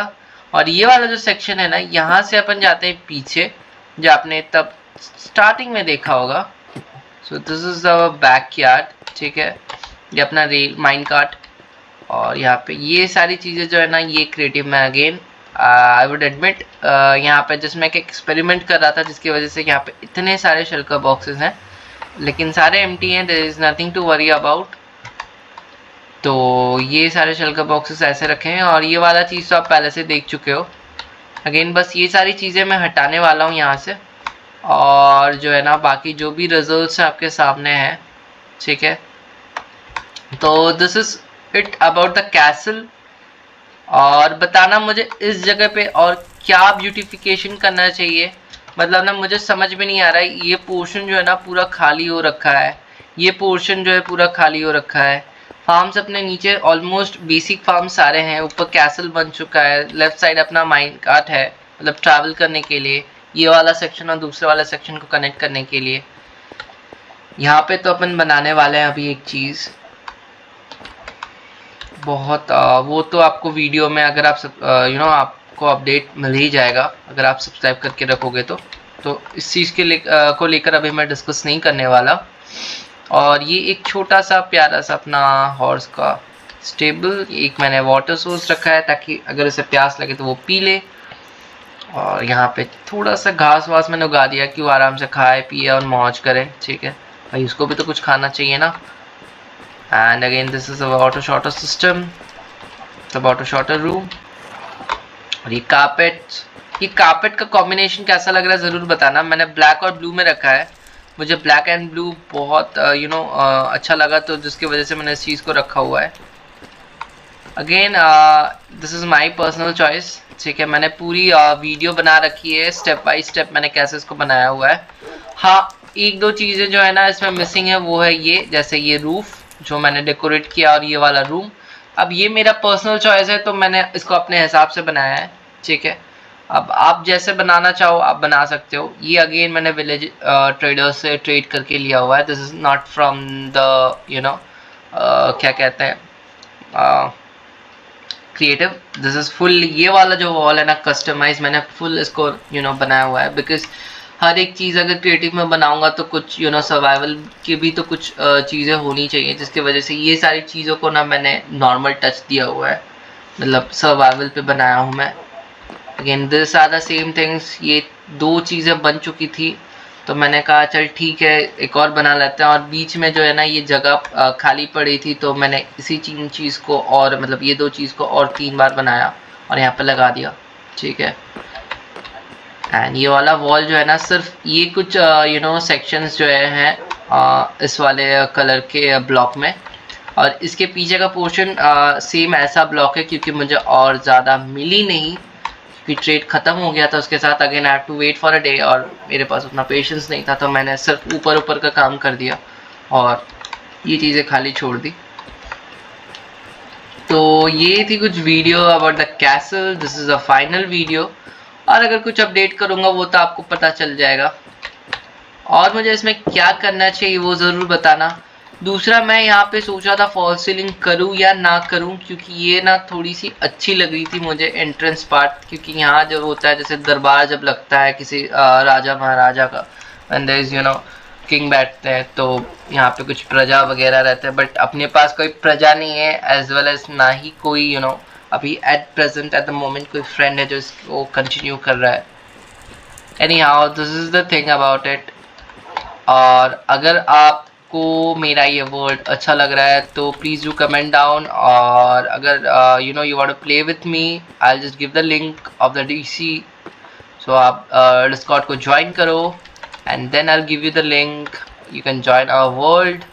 और ये वाला जो सेक्शन है ना, यहाँ से अपन जाते हैं पीछे, जो आपने तब स्टार्टिंग में देखा होगा। So this is the back yard, ठीक है। ये अपना रेल माइन कार्ट, और यहाँ पे ये सारी चीज़ें जो है ना ये क्रिएटिव में अगेन आई वुड एडमिट यहाँ पे जिसमें एक एक्सपेरिमेंट कर रहा था, जिसकी वजह से यहाँ पे इतने सारे शल्कर बॉक्सेस हैं, लेकिन सारे एम्प्टी हैं, there is nothing to worry about. तो ये सारे शल्कर बॉक्सेस ऐसे रखे हैं, और ये वाला चीज़ तो आप पहले से देख चुके हो। अगेन बस ये सारी चीज़ें मैं हटाने वाला हूँ यहाँ से, और जो है ना बाकी जो भी रिजल्ट्स आपके सामने हैं, ठीक है। तो this is it about the castle. और बताना मुझे इस जगह पे और क्या ब्यूटिफिकेशन करना चाहिए। मतलब ना मुझे समझ में नहीं आ रहा है, ये पोर्शन जो है ना पूरा खाली हो रखा है, ये पोर्शन जो है पूरा खाली हो रखा है। फार्म्स अपने नीचे ऑलमोस्ट बेसिक फार्म सारे हैं, ऊपर कैसल बन चुका है, लेफ्ट साइड अपना माइन कार्ट है, मतलब ट्रैवल करने के लिए ये वाला सेक्शन और दूसरे वाला सेक्शन को कनेक्ट करने के लिए। यहाँ पे तो अपन बनाने वाले हैं अभी एक चीज़ बहुत वो तो आपको वीडियो में अगर आप आपको अपडेट मिल ही जाएगा अगर आप सब्सक्राइब करके रखोगे तो इस चीज़ के को लेकर अभी मैं डिस्कस नहीं करने वाला। और ये एक छोटा सा प्यारा सा अपना हॉर्स का स्टेबल, एक मैंने वाटर सोर्स रखा है ताकि अगर इसे प्यास लगे तो वो पी ले। और यहाँ पे थोड़ा सा घास वास मैंने उगा दिया कि वो आराम से खाए पिए और मौज करें, ठीक है भाई, उसको भी तो कुछ खाना चाहिए ना। And again this is a water shorter system, the water shorter room। और ये कारपेट का कॉम्बिनेशन कैसा लग रहा है ज़रूर बताना। मैंने ब्लैक और ब्लू में रखा है, मुझे ब्लैक एंड ब्लू बहुत अच्छा लगा, तो जिसकी वजह से मैंने इस चीज़ को रखा हुआ है। Again this is my personal choice, ठीक है। मैंने पूरी वीडियो बना रखी है स्टेप बाय स्टेप मैंने कैसे इसको बनाया हुआ है। हाँ, एक दो चीज़ें जो है ना इसमें मिसिंग है, वो है ये, जैसे ये रूफ़ जो मैंने डेकोरेट किया और ये वाला रूम। अब ये मेरा पर्सनल चॉइस है, तो मैंने इसको अपने हिसाब से बनाया है, ठीक है। अब आप जैसे बनाना चाहो आप बना सकते हो। ये अगेन मैंने विलेज ट्रेडर से ट्रेड करके लिया हुआ है, this is not from the क्या कहते हैं क्रिएटिव, दिस इज़ फुल। ये वाला जो वॉल है ना कस्टमाइज मैंने फुल इसको बनाया हुआ है, बिकॉज हर एक चीज़ अगर क्रिएटिव में बनाऊंगा तो कुछ सर्वाइवल की भी तो कुछ चीज़ें होनी चाहिए, जिसकी वजह से ये सारी चीज़ों को ना मैंने नॉर्मल टच दिया हुआ है, मतलब सर्वाइवल पे बनाया हूँ मैं। Again this are the same things. ये दो चीज़ें बन चुकी थी तो मैंने कहा चल ठीक है एक और बना लेते हैं, और बीच में जो है ना ये जगह खाली पड़ी थी तो मैंने इसी चीज़ को और मतलब ये दो चीज़ को और 3 बार बनाया और यहाँ पे लगा दिया, ठीक है। एंड ये वाला वॉल जो है ना सिर्फ ये कुछ सेक्शंस जो हैं इस वाले कलर के ब्लॉक में, और इसके पीछे का पोर्शन सेम ऐसा ब्लॉक है क्योंकि मुझे और ज़्यादा मिली नहीं क्योंकि ट्रेड ख़त्म हो गया था उसके साथ। Again I have to wait for a day और मेरे पास उतना पेशेंस नहीं था, तो मैंने सिर्फ ऊपर का काम कर दिया और ये चीज़ें खाली छोड़ दी। तो ये थी कुछ video about the castle. This is a final video, और अगर कुछ अपडेट करूँगा वो तो आपको पता चल जाएगा। और मुझे इसमें क्या करना चाहिए वो ज़रूर बताना। दूसरा मैं यहाँ पे सोचा था फॉल सीलिंग करूँ या ना करूँ, क्योंकि ये ना थोड़ी सी अच्छी लग रही थी मुझे एंट्रेंस पार्ट, क्योंकि यहाँ जब होता है जैसे दरबार जब लगता है किसी राजा महाराजा का, एंड देयर इज किंग बैठते हैं, तो यहाँ पे कुछ प्रजा वगैरह रहते हैं, बट अपने पास कोई प्रजा नहीं है, एज वेल एज ना ही कोई अभी at present at the moment कोई फ्रेंड है जो इसको कंटिन्यू कर रहा है। Any how this is the thing about it. और अगर आपको मेरा ये वर्ड अच्छा लग रहा है तो प्लीज़ डू कमेंट डाउन, और अगर you want to play with me, I will just give the link of the DC, so आप डिस्कॉर्ड को ज्वाइन करो and then I will give you the link, you can join our world,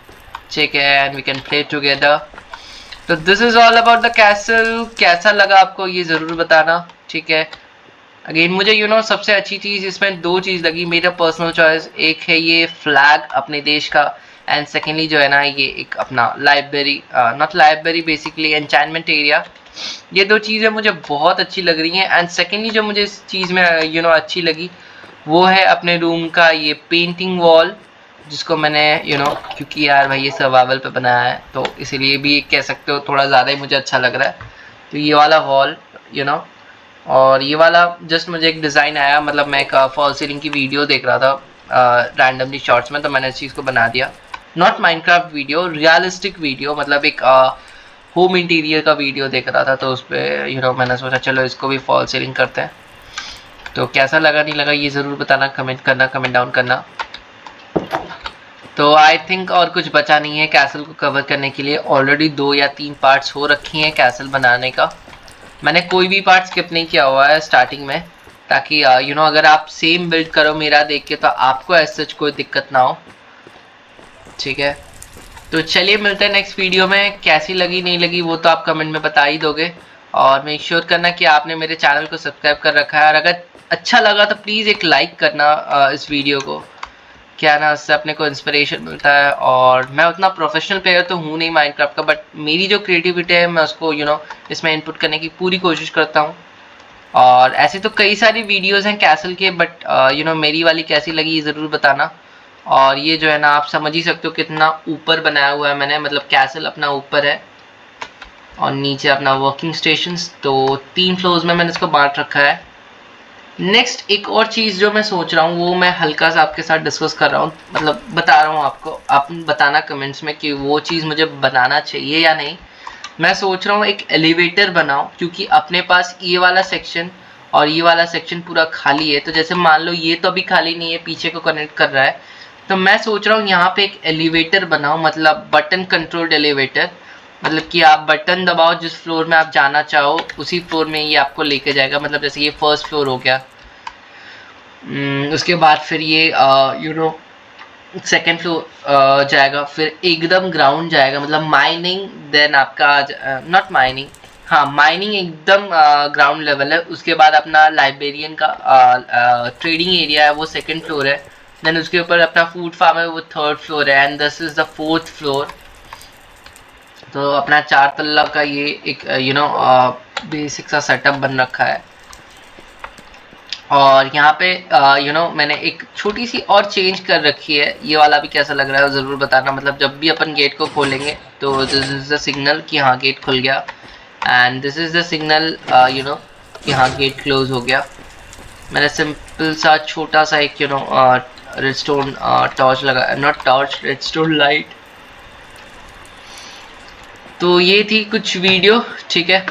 ठीक है, and we can play together. तो this is all about the castle. कैसा लगा आपको ये ज़रूर बताना, ठीक है। अगेन मुझे सबसे अच्छी चीज़ इसमें दो चीज़ लगी, मेरा पर्सनल चॉइस, एक है ये फ्लैग अपने देश का, एंड सेकेंडली जो है ना ये एक अपना library, not library basically enchantment area. ये दो चीज़ें मुझे बहुत अच्छी लग रही हैं। एंड सेकेंडली जो मुझे इस चीज़ में अच्छी लगी वो है अपने रूम का ये पेंटिंग वॉल, जिसको मैंने क्योंकि यार भाई ये सर्वाइवल पे बनाया है तो इसीलिए भी कह सकते हो थोड़ा ज़्यादा ही मुझे अच्छा लग रहा है। तो ये वाला वॉल और ये वाला जस्ट मुझे एक डिज़ाइन आया, मतलब मैं एक फॉल सीलिंग की वीडियो देख रहा था रैंडमली शॉर्ट्स में, तो मैंने इस चीज़ को बना दिया। Not Minecraft video, realistic video, मतलब एक होम इंटीरियर का वीडियो देख रहा था, तो उस पर मैंने सोचा चलो इसको भी फॉल सीलिंग करते हैं। तो कैसा लगा नहीं लगा ये ज़रूर बताना, कमेंट करना, कमेंट डाउन करना। तो आई थिंक और कुछ बचा नहीं है कैसल को कवर करने के लिए, ऑलरेडी 2 या 3 पार्ट्स हो रखी हैं कैसल बनाने का। मैंने कोई भी पार्ट स्किप नहीं किया हुआ है स्टार्टिंग में, ताकि अगर आप सेम बिल्ड करो मेरा देख के तो आपको ऐसा कोई दिक्कत ना हो, ठीक है। तो चलिए मिलते हैं नेक्स्ट वीडियो में। कैसी लगी नहीं लगी वो तो आप कमेंट में बता ही दोगे, और मेक श्योर करना कि आपने मेरे चैनल को सब्सक्राइब कर रखा है, और अगर अच्छा लगा तो प्लीज़ एक लाइक करना इस वीडियो को, क्या ना उससे अपने को इंस्पिरेशन मिलता है। और मैं उतना प्रोफेशनल प्लेयर तो हूँ नहीं माइनक्राफ्ट का, बट मेरी जो क्रिएटिविटी है मैं उसको इसमें इनपुट करने की पूरी कोशिश करता हूँ। और ऐसे तो कई सारी वीडियोस हैं कैसल के, बट मेरी वाली कैसी लगी ये ज़रूर बताना। और ये जो है ना आप समझ ही सकते हो कितना ऊपर बनाया हुआ है मैंने, मतलब कैसल अपना ऊपर है और नीचे अपना वर्किंग स्टेशंस, तो 3 फ्लोर्स में मैंने इसको बांट रखा है। नेक्स्ट एक और चीज़ जो मैं सोच रहा हूँ वो मैं हल्का सा आपके साथ डिस्कस कर रहा हूँ, मतलब बता रहा हूँ आपको, आप बताना कमेंट्स में कि वो चीज़ मुझे बनाना चाहिए या नहीं। मैं सोच रहा हूँ एक एलिवेटर बनाऊँ, क्योंकि अपने पास ये वाला सेक्शन और ये वाला सेक्शन पूरा खाली है, तो जैसे मान लो ये तो अभी खाली नहीं है, पीछे को कनेक्ट कर रहा है, तो मैं सोच रहा हूँ यहाँ पे एक एलिवेटर बनाऊँ, मतलब बटन कंट्रोल्ड एलिवेटर, मतलब कि आप बटन दबाओ जिस फ्लोर में आप जाना चाहो उसी फ्लोर में ये आपको लेके जाएगा। मतलब जैसे ये फर्स्ट फ्लोर हो गया, उसके बाद फिर ये सेकेंड फ्लोर जाएगा, फिर एकदम ग्राउंड जाएगा, मतलब माइनिंग, देन आपका नॉट माइनिंग, हाँ माइनिंग एकदम ग्राउंड लेवल है। उसके बाद अपना लाइब्रेरियन का ट्रेडिंग एरिया है वो सेकेंड फ्लोर है, देन उसके ऊपर अपना फूड फार्म है वो थर्ड फ्लोर है, and this is the 4th floor. तो अपना 4 तल्ला का ये एक बेसिक सा सेटअप बन रखा है। और यहाँ पे मैंने एक छोटी सी और चेंज कर रखी है, ये वाला भी कैसा लग रहा है ज़रूर बताना। मतलब जब भी अपन गेट को खोलेंगे तो दिस इज़ द सिग्नल कि हाँ गेट खुल गया, and this is the signal कि हाँ गेट क्लोज हो गया। मैंने सिंपल सा छोटा सा एक रेडस्टोन टॉर्च लगा, नॉट टॉर्च, रेडस्टोन लाइट। तो ये थी कुछ वीडियो, ठीक है।